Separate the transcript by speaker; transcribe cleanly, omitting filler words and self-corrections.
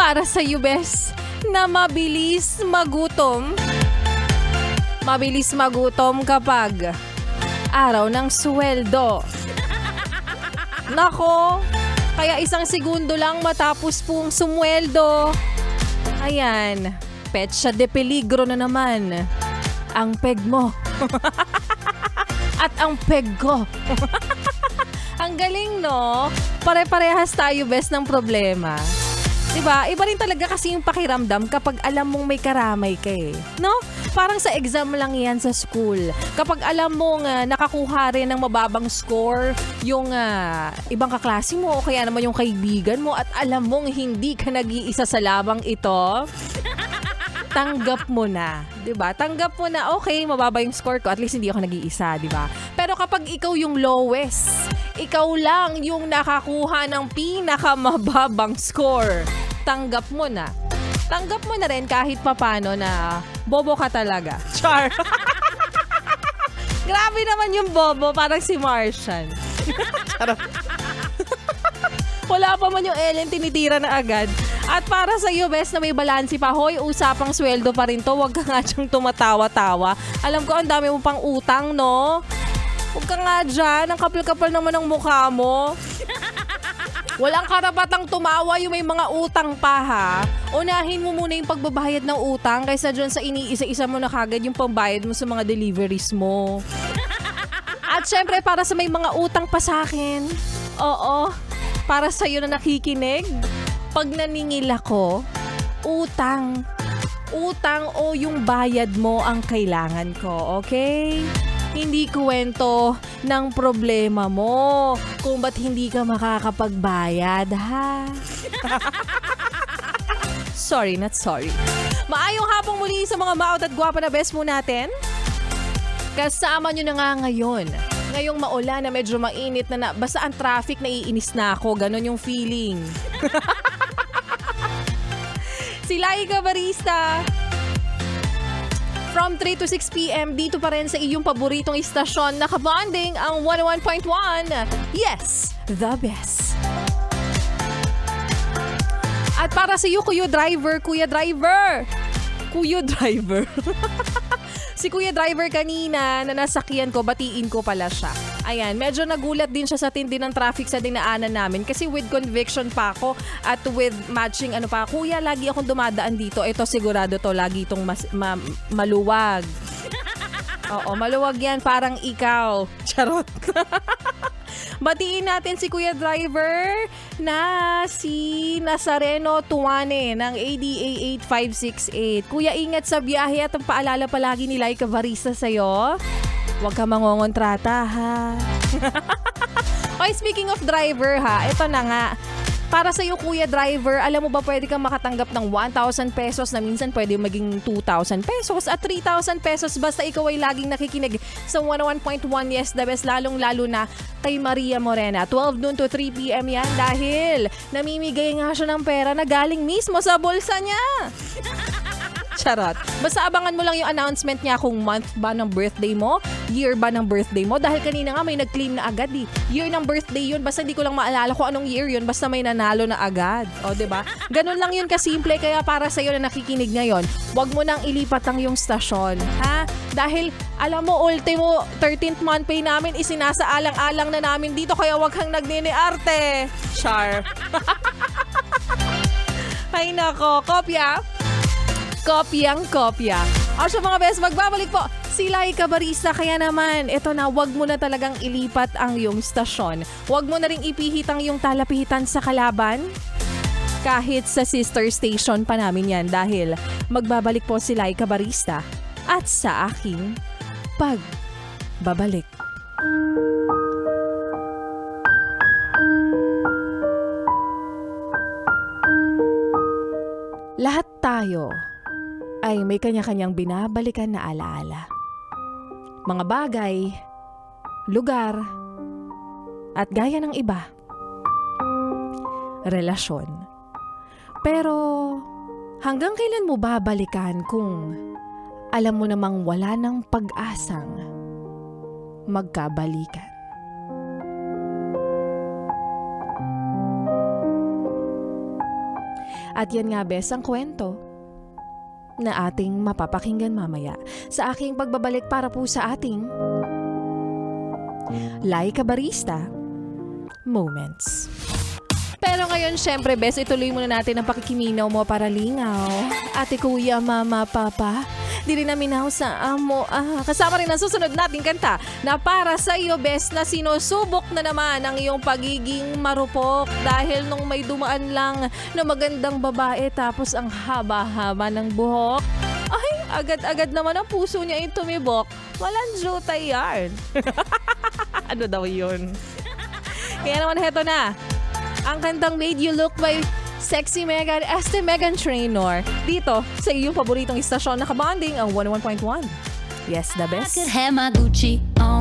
Speaker 1: para sa iyo, bes, na mabilis magutom. Mabilis magutom kapag araw ng sweldo. Nako, kaya 1 segundo lang matapos pong sumweldo. Ayan, petsa de peligro na naman ang peg mo. At ang peg ko. Ang galing, no? Pare-parehas tayo, bes, ng problema. Diba? Iba rin talaga kasi yung pakiramdam kapag alam mong may karamay ka eh. No? Parang sa exam lang yan sa school. Kapag alam mong nakakuha rin ng mababang score yung ibang kaklase mo o kaya naman yung kaibigan mo at alam mong hindi ka nag-iisa sa labang ito, tanggap mo na. 'Di ba? Tanggap mo na, okay, mababa yung score ko, at least hindi ako nag-iisa, 'di ba? Pero kapag ikaw yung lowest, ikaw lang yung nakakuha ng pinakamababang score, tanggap mo na. Tanggap mo na rin kahit papano na bobo ka talaga. Char. Grabe naman yung bobo, parang si Martian. Charot. Wala pa man yung Ellen, tinitira na agad. At para sa iyo, best, na may balansi pa, hoy, usapang sweldo pa rin to. Huwag ka nga diyang tumatawa-tawa. Alam ko, ang dami mo pang utang, no? Huwag ka nga dyan. Ang kapal-kapal naman ng mukha mo. Walang karapatang tumawa yung may mga utang pa, ha? Unahin mo muna yung pagbabayad ng utang kaysa dyan sa iniisa-isa mo na kagad yung pambayad mo sa mga deliveries mo. At syempre, para sa may mga utang pa sa akin, oo, para sa'yo na nakikinig, pag naningil ako, utang o yung bayad mo ang kailangan ko, okay? Hindi kwento ng problema mo kung ba't hindi ka makakapagbayad, ha? Sorry, not sorry. Maayong hapong muli sa mga maot at gwapa na best mo natin. Kasama nyo na nga ngayon. Ngayong maulan na medyo mainit na basta ang traffic, naiinis na ako. Ganon yung feeling. Si Laika Barista. From 3 to 6 p.m. dito pa rin sa iyong paboritong istasyon, nakabonding ang 101.1. Yes, the best. At para sa iyo, Kuya Driver. Si Kuya Driver kanina na nasakyan ko, batiin ko pala siya. Ayan, medyo nagulat din siya sa tindi ng traffic sa dinaanan namin kasi with conviction pa ako at with matching Kuya, lagi akong dumadaan dito. Ito sigurado to, lagi itong maluwag. Oo, maluwag yan, parang ikaw. Charot. Batiin natin si Kuya Driver na si Nazareno Tuane ng ADA 8568. Kuya, ingat sa biyahe at ang paalala palagi ni Laika Barista sa'yo. Huwag ka mangongontrata, ha? Okay, speaking of driver, ha, ito na nga. Para sa iyo, Kuya Driver, alam mo ba pwede kang makatanggap ng 1,000 pesos na minsan pwede maging 2,000 pesos at 3,000 pesos basta ikaw ay laging nakikinig sa 101.1 Yes, the best, lalong-lalo na kay Maria Morena. 12 noon to 3 p.m. yan dahil namimigay nga siya ng pera na galing mismo sa bulsa niya. Charot. Basta abangan mo lang yung announcement niya kung month ba ng birthday mo, year ba ng birthday mo. Dahil kanina nga may nag-claim na agad eh. Year ng birthday yun. Basta hindi ko lang maalala kung anong year yun. Basta may nanalo na agad. O, diba? Ganun lang yun kasimple. Kaya para sa'yo na nakikinig ngayon, wag mo nang ilipat ang yung stasyon. Ha? Dahil, alam mo, ultimo 13th month pay namin, isinasaalang-alang na namin dito. Kaya wag kang nagniniarte. Char. Ay nako, kopya. Kopyang-kopya. O sa mga best, magbabalik po si Laika Barista. Kaya naman, eto na, wag mo na talagang ilipat ang iyong stasyon. Wag mo na ring ipihit ang iyong talapitan sa kalaban. Kahit sa sister station pa namin yan dahil magbabalik po si Laika Barista at sa aking pagbabalik. Lahat tayo ay may kanya-kanyang binabalikan na alaala. Mga bagay, lugar, at gaya ng iba, relasyon. Pero hanggang kailan mo babalikan kung alam mo namang wala ng pag-asang magkabalikan? At yan nga bes ang kwento na ating mapapakinggan mamaya sa aking pagbabalik para po sa ating Like a Barista Moments. Pero ngayon, syempre, bes, ituloy muna natin ang pakikiminaw mo para lingaw. Ate, kuya, mama, papa, di rin naminaw sa amo. Kasama rin ang susunod nating kanta na para sa iyo, bes, na sinusubok na naman ang iyong pagiging marupok dahil nung may dumaan lang na magandang babae tapos ang haba-haba ng buhok. Ay, agad-agad naman ang puso niya yung tumibok. Walang juta yarn. Ano daw yun? Kaya naman, heto na. Ang kantang Made You Look by Sexy Megan Este Megan Trainor. Dito sa iyong paboritong istasyon na kabanding ang 101.1. Yes, the
Speaker 2: I
Speaker 1: best.
Speaker 2: could have my Gucci on.